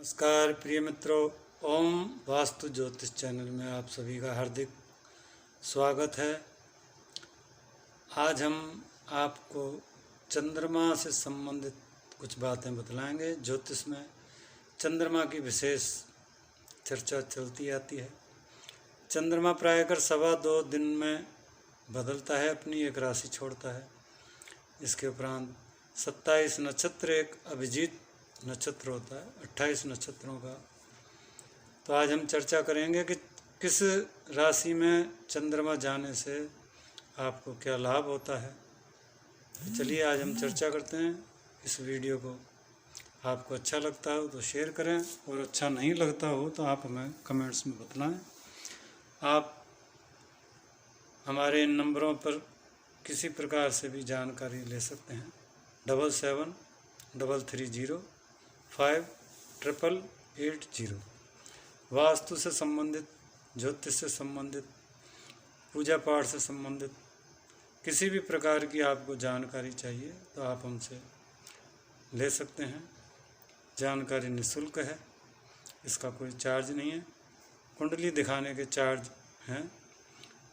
नमस्कार प्रिय मित्रों, ओम वास्तु ज्योतिष चैनल में आप सभी का हार्दिक स्वागत है। आज हम आपको चंद्रमा से संबंधित कुछ बातें बतलाएंगे। ज्योतिष में चंद्रमा की विशेष चर्चा चलती आती है। चंद्रमा प्रायः 2.25 दिन में बदलता है, अपनी एक राशि छोड़ता है। इसके उपरांत 27 नक्षत्र एक अभिजीत नक्षत्र होता है, 28 नक्षत्रों का। तो आज हम चर्चा करेंगे कि किस राशि में चंद्रमा जाने से आपको क्या लाभ होता है। तो चलिए आज हम चर्चा करते हैं। इस वीडियो को आपको अच्छा लगता हो तो शेयर करें, और अच्छा नहीं लगता हो तो आप हमें कमेंट्स में बतलाएं। आप हमारे इन नंबरों पर किसी प्रकार से भी जानकारी ले सकते हैं। 77-330-5880। वास्तु से संबंधित, ज्योतिष से संबंधित, पूजा पाठ से संबंधित किसी भी प्रकार की आपको जानकारी चाहिए तो आप हमसे ले सकते हैं। जानकारी निःशुल्क है, इसका कोई चार्ज नहीं है। कुंडली दिखाने के चार्ज हैं,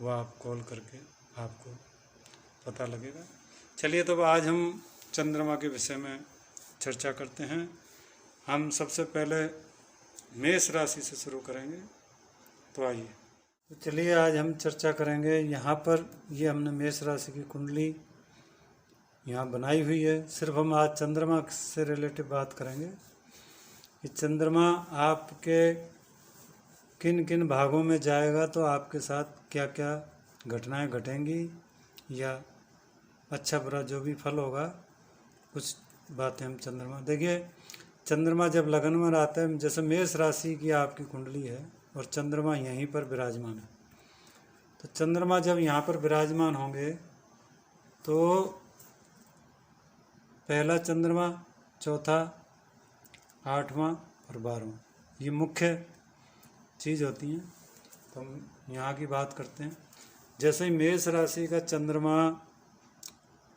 वह आप कॉल करके आपको पता लगेगा। चलिए तो आज हम चंद्रमा के विषय में चर्चा करते हैं। हम सबसे पहले मेष राशि से शुरू करेंगे। तो आइए, तो चलिए आज हम चर्चा करेंगे। यहाँ पर ये हमने मेष राशि की कुंडली यहाँ बनाई हुई है। सिर्फ हम आज चंद्रमा से रिलेटिव बात करेंगे कि चंद्रमा आपके किन किन भागों में जाएगा तो आपके साथ क्या क्या घटनाएं घटेंगी, या अच्छा बुरा जो भी फल होगा, कुछ बातें हम चंद्रमा। देखिए, चंद्रमा जब लगन में आता है, जैसे मेष राशि की आपकी कुंडली है और चंद्रमा यहीं पर विराजमान है, तो चंद्रमा जब यहाँ पर विराजमान होंगे तो पहला चंद्रमा, चौथा, 8वां और 12वां, ये मुख्य चीज़ होती हैं। तो हम यहाँ की बात करते हैं। जैसे ही मेष राशि का चंद्रमा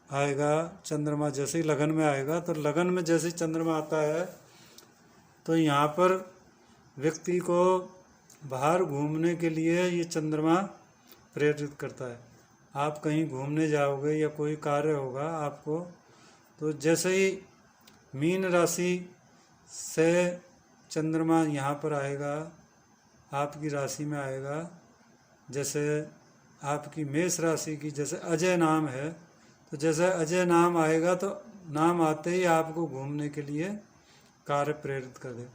आएगा, चंद्रमा जैसे ही लगन में आएगा, तो लगन में जैसे ही चंद्रमा आता है तो यहाँ पर व्यक्ति को बाहर घूमने के लिए ये चंद्रमा प्रेरित करता है। आप कहीं घूमने जाओगे या कोई कार्य होगा आपको, तो जैसे ही मीन राशि से चंद्रमा यहाँ पर आएगा, आपकी राशि में आएगा, जैसे आपकी मेष राशि की जैसे अजय नाम है, तो जैसे अजय नाम आएगा तो नाम आते ही आपको घूमने के लिए कार्य प्रेरित कर दे,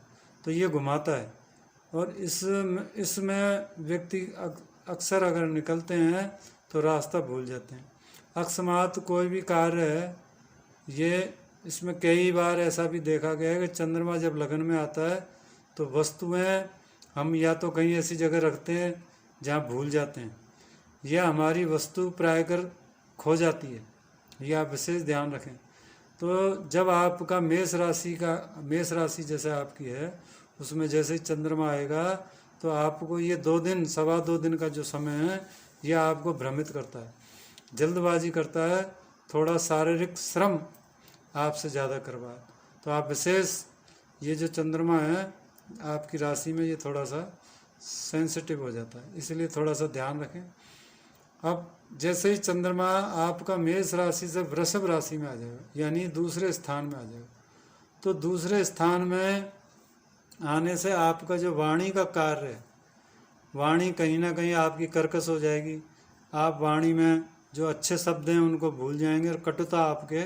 तो ये घुमाता है। और इसमें व्यक्ति अक्सर अगर निकलते हैं तो रास्ता भूल जाते हैं। अकस्मात कोई भी कार्य है, ये इसमें कई बार ऐसा भी देखा गया है कि चंद्रमा जब लगन में आता है तो वस्तुएं हम या तो कहीं ऐसी जगह रखते हैं जहाँ भूल जाते हैं, या हमारी वस्तु प्रायः खो जाती है। ये आप विशेष ध्यान रखें। तो जब आपका मेष राशि जैसे आपकी है, उसमें जैसे ही चंद्रमा आएगा तो आपको ये 2.25 दिन का जो समय है, ये आपको भ्रमित करता है, जल्दबाजी करता है, थोड़ा शारीरिक श्रम आपसे ज़्यादा करवाए। तो आप विशेष, ये जो चंद्रमा है आपकी राशि में, ये थोड़ा सा सेंसिटिव हो जाता है, इसलिए थोड़ा सा ध्यान रखें। अब जैसे ही चंद्रमा आपका मेष राशि से वृषभ राशि में आ जाएगा, यानी दूसरे स्थान में आ जाएगा, तो दूसरे स्थान में आने से आपका जो वाणी का कार्य है, वाणी कहीं ना कहीं आपकी कर्कश हो जाएगी। आप वाणी में जो अच्छे शब्द हैं उनको भूल जाएंगे और कटुता आपके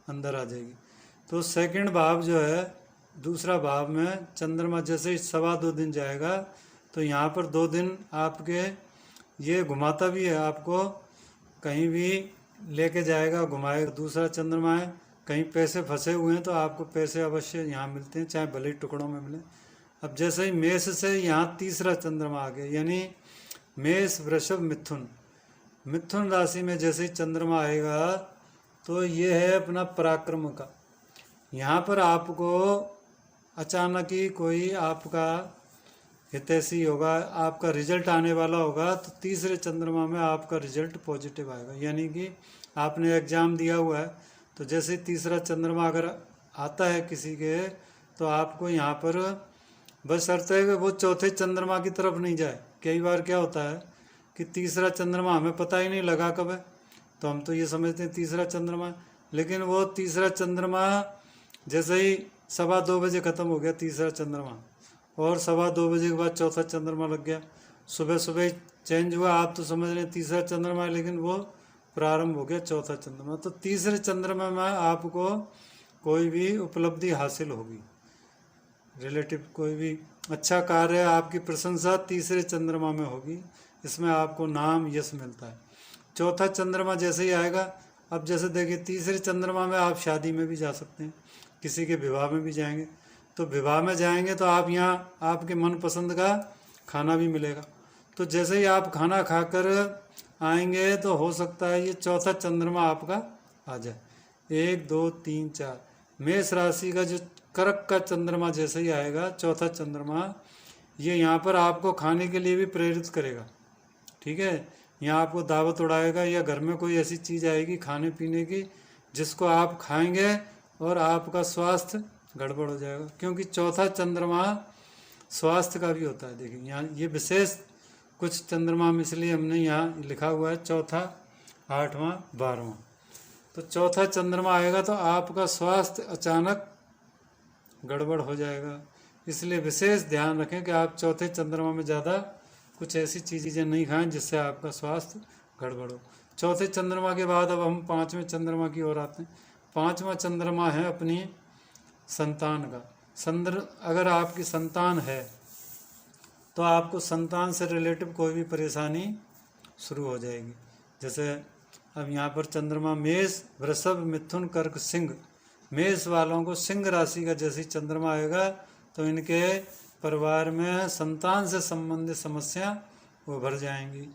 अंदर आ जाएगी। तो सेकंड भाव जो है, दूसरा भाव में चंद्रमा जैसे ही 2.25 दिन जाएगा तो यहाँ पर 2 दिन आपके ये घुमाता भी है, आपको कहीं भी लेके जाएगा, घुमाएगा। दूसरा चंद्रमा है, कहीं पैसे फंसे हुए हैं तो आपको पैसे अवश्य यहाँ मिलते हैं, चाहे भले टुकड़ों में मिले। अब जैसे ही मेष से यहाँ तीसरा चंद्रमा आ गया, यानी मेष, वृषभ, मिथुन राशि में जैसे ही चंद्रमा आएगा तो ये है अपना पराक्रम का। यहाँ पर आपको अचानक ही कोई आपका हितैषी होगा, आपका रिजल्ट आने वाला होगा, तो तीसरे चंद्रमा में आपका रिजल्ट पॉजिटिव आएगा। यानी कि आपने एग्ज़ाम दिया हुआ है, तो जैसे तीसरा चंद्रमा अगर आता है किसी के, तो आपको यहाँ पर बस शर्त है कि वो चौथे चंद्रमा की तरफ नहीं जाए। कई बार क्या होता है कि तीसरा चंद्रमा हमें पता ही नहीं लगा कब है, तो हम तो ये समझते हैं तीसरा चंद्रमा है, लेकिन वो तीसरा चंद्रमा जैसे ही 2:15 बजे ख़त्म हो गया तीसरा चंद्रमा, और 2:15 बजे के बाद चौथा चंद्रमा लग गया, सुबह सुबह चेंज हुआ, आप तो समझ रहे हैं तीसरा चंद्रमा है, लेकिन वो प्रारंभ हो गया चौथा चंद्रमा। तो तीसरे चंद्रमा में आपको कोई भी उपलब्धि हासिल होगी, रिलेटिव कोई भी अच्छा कार्य, आपकी प्रशंसा तीसरे चंद्रमा में होगी, इसमें आपको नाम यश मिलता है। चौथा चंद्रमा जैसे ही आएगा, अब जैसे देखिए तीसरे चंद्रमा में आप शादी में भी जा सकते हैं, किसी के विवाह में भी जाएंगे, तो विवाह में जाएंगे तो आप यहाँ आपके मनपसंद का खाना भी मिलेगा। तो जैसे ही आप खाना खाकर आएंगे तो हो सकता है ये चौथा चंद्रमा आपका आ जाए। 1 2 3 4 मेष राशि का जो कर्क का चंद्रमा जैसे ही आएगा चौथा चंद्रमा, ये यहाँ पर आपको खाने के लिए भी प्रेरित करेगा। ठीक है, यहाँ आपको दावत उड़ाएगा, या घर में कोई ऐसी चीज़ आएगी खाने पीने की जिसको आप खाएंगे और आपका स्वास्थ्य गड़बड़ हो जाएगा, क्योंकि चौथा चंद्रमा स्वास्थ्य का भी होता है। देखिए यहाँ ये विशेष कुछ चंद्रमा में इसलिए हमने यहाँ लिखा हुआ है चौथा, 8वां, 12वां। तो चौथा चंद्रमा आएगा तो आपका स्वास्थ्य अचानक गड़बड़ हो जाएगा, इसलिए विशेष ध्यान रखें कि आप चौथे चंद्रमा में ज़्यादा कुछ ऐसी चीज़ें नहीं खाएं जिससे आपका स्वास्थ्य गड़बड़ हो। चौथे चंद्रमा के बाद अब हम 5वें चंद्रमा की ओर आते हैं। 5वां चंद्रमा है अपनी संतान का। अगर आपकी संतान है तो आपको संतान से रिलेटिव कोई भी परेशानी शुरू हो जाएगी। जैसे अब यहाँ पर चंद्रमा मेष, वृषभ, मिथुन, कर्क, सिंह, मेष वालों को सिंह राशि का जैसे चंद्रमा आएगा तो इनके परिवार में संतान से संबंधित समस्या उभर जाएंगी,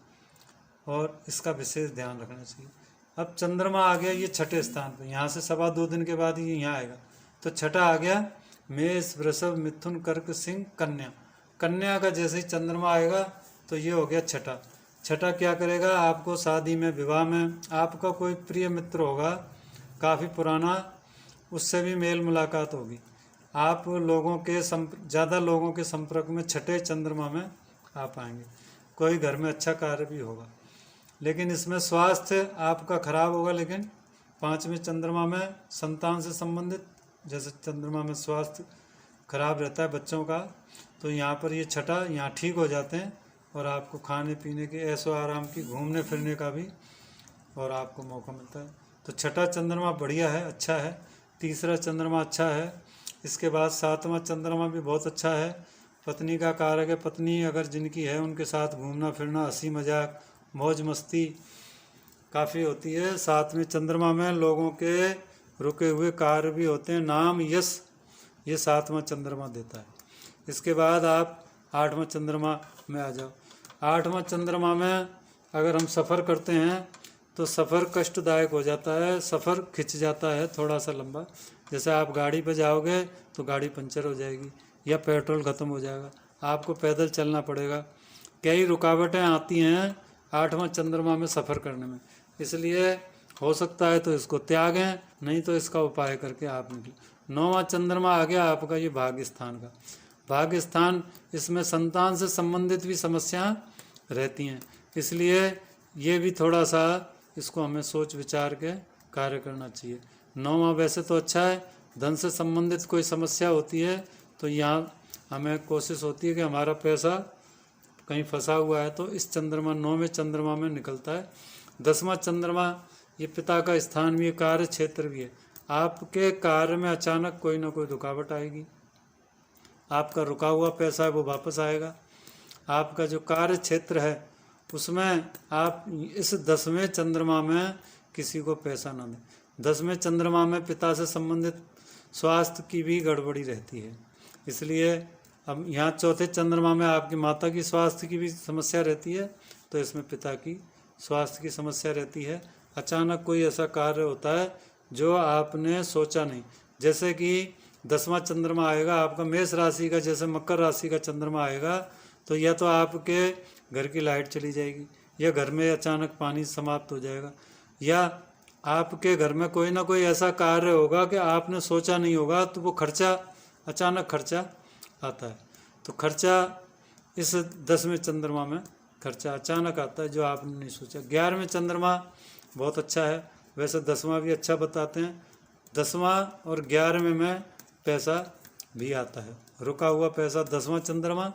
और इसका विशेष ध्यान रखना चाहिए। अब चंद्रमा आ गया ये छठे स्थान पर, यहाँ से 2.25 दिन के बाद ये यहाँ आएगा, तो छठा आ गया मेष, वृषभ, मिथुन, कर्क, सिंह, कन्या। कन्या का जैसे ही चंद्रमा आएगा तो ये हो गया छठा। छठा क्या करेगा, आपको शादी में, विवाह में, आपका कोई प्रिय मित्र होगा काफ़ी पुराना, उससे भी मेल मुलाकात होगी, आप लोगों के ज़्यादा लोगों के संपर्क में छठे चंद्रमा में आ पाएंगे, कोई घर में अच्छा कार्य भी होगा। लेकिन इसमें स्वास्थ्य आपका खराब होगा, लेकिन 5वें चंद्रमा में संतान से संबंधित जैसे चंद्रमा में स्वास्थ्य खराब रहता है बच्चों का, तो यहाँ पर ये छठा यहाँ ठीक हो जाते हैं, और आपको खाने पीने के, ऐशो आराम की, घूमने फिरने का भी और आपको मौका मिलता है। तो छठा चंद्रमा बढ़िया है, अच्छा है। तीसरा चंद्रमा अच्छा है। इसके बाद 7वां चंद्रमा भी बहुत अच्छा है। पत्नी का कारक है, पत्नी अगर जिनकी है उनके साथ घूमना फिरना, हंसी मजाक, मौज मस्ती काफ़ी होती है। 7वें चंद्रमा में लोगों के रुके हुए कार्य भी होते हैं, नाम यश ये 7वां चंद्रमा देता है। इसके बाद आप 8वां चंद्रमा में आ जाओ। 8वां चंद्रमा में अगर हम सफ़र करते हैं तो सफ़र कष्टदायक हो जाता है, सफ़र खिंच जाता है थोड़ा सा लंबा। जैसे आप गाड़ी पर जाओगे तो गाड़ी पंचर हो जाएगी या पेट्रोल ख़त्म हो जाएगा, आपको पैदल चलना पड़ेगा। कई रुकावटें आती हैं 8वां चंद्रमा में सफ़र करने में, इसलिए हो सकता है तो इसको त्यागें, नहीं तो इसका उपाय करके आप निकलें। 9वां चंद्रमा आ गया आपका ये भाग्य स्थान का। भाग्य स्थान, इसमें संतान से संबंधित भी समस्याएं रहती हैं, इसलिए ये भी थोड़ा सा इसको हमें सोच विचार के कार्य करना चाहिए। 9वां वैसे तो अच्छा है, धन से संबंधित कोई समस्या होती है तो यहाँ हमें कोशिश होती है कि हमारा पैसा कहीं फंसा हुआ है तो इस चंद्रमा 9वें चंद्रमा में निकलता है। 10वां चंद्रमा ये पिता का स्थान भी है, कार्य क्षेत्र भी है। आपके कार्य में अचानक कोई ना कोई रुकावट आएगी, आपका रुका हुआ पैसा है वो वापस आएगा। आपका जो कार्य क्षेत्र है उसमें आप इस 10वें चंद्रमा में किसी को पैसा ना दें। 10वें चंद्रमा में पिता से संबंधित स्वास्थ्य की भी गड़बड़ी रहती है, इसलिए अब यहाँ चौथे चंद्रमा में आपकी माता की स्वास्थ्य की भी समस्या रहती है, तो इसमें पिता की स्वास्थ्य की समस्या रहती है। अचानक कोई ऐसा कार्य होता है जो आपने सोचा नहीं, जैसे कि 10वां चंद्रमा आएगा आपका मेष राशि का, जैसे मकर राशि का चंद्रमा आएगा तो या तो आपके घर की लाइट चली जाएगी, या घर में अचानक पानी समाप्त हो जाएगा, या आपके घर में कोई ना कोई ऐसा कार्य होगा कि आपने सोचा नहीं होगा, तो वो खर्चा अचानक खर्चा आता है। तो खर्चा इस 10वें चंद्रमा में खर्चा अचानक आता है जो आपने नहीं सोचा। 11वें चंद्रमा बहुत अच्छा है, वैसे 10वां भी अच्छा बताते हैं। 10वां और 11वें में पैसा भी आता है, रुका हुआ पैसा 10वां चंद्रमा,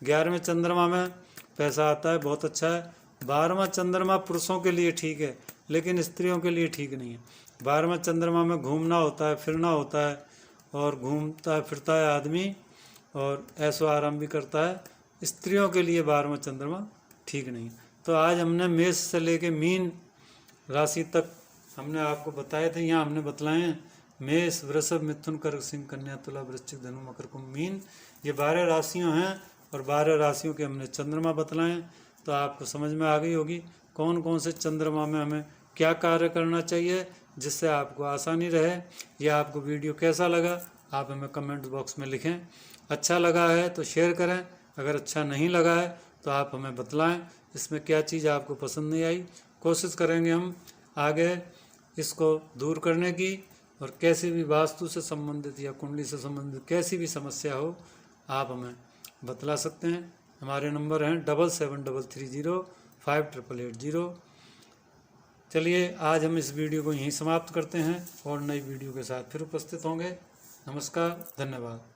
11वें चंद्रमा में पैसा आता है, बहुत अच्छा है। 12वां चंद्रमा पुरुषों के लिए ठीक है, लेकिन स्त्रियों के लिए ठीक नहीं है। 12वां चंद्रमा में घूमना होता है, फिरना होता है, और घूमता फिरता है आदमी और ऐशो आराम भी करता है। स्त्रियों के लिए 12वां चंद्रमा ठीक नहीं है। तो आज हमने मेष से लेके मीन राशि तक हमने आपको बताए थे। यहाँ हमने बतलाए हैं मेष, वृषभ, मिथुन, कर्क, सिंह, कन्या, तुला, वृश्चिक, धनु, मकर, कुंभ, मीन, ये 12 राशियाँ हैं और 12 राशियों के हमने चंद्रमा बतलाए हैं। तो आपको समझ में आ गई होगी कौन कौन से चंद्रमा में हमें क्या कार्य करना चाहिए जिससे आपको आसानी रहे। यह आपको वीडियो कैसा लगा आप हमें कमेंट बॉक्स में लिखें। अच्छा लगा है तो शेयर करें, अगर अच्छा नहीं लगा है तो आप हमें बतलाएं इसमें क्या चीज़ आपको पसंद नहीं आई। कोशिश करेंगे हम आगे इसको दूर करने की, और कैसी भी वास्तु से संबंधित या कुंडली से संबंधित कैसी भी समस्या हो आप हमें बतला सकते हैं। हमारे नंबर हैं 7733058880। चलिए आज हम इस वीडियो को यहीं समाप्त करते हैं और नई वीडियो के साथ फिर उपस्थित होंगे। नमस्कार, धन्यवाद।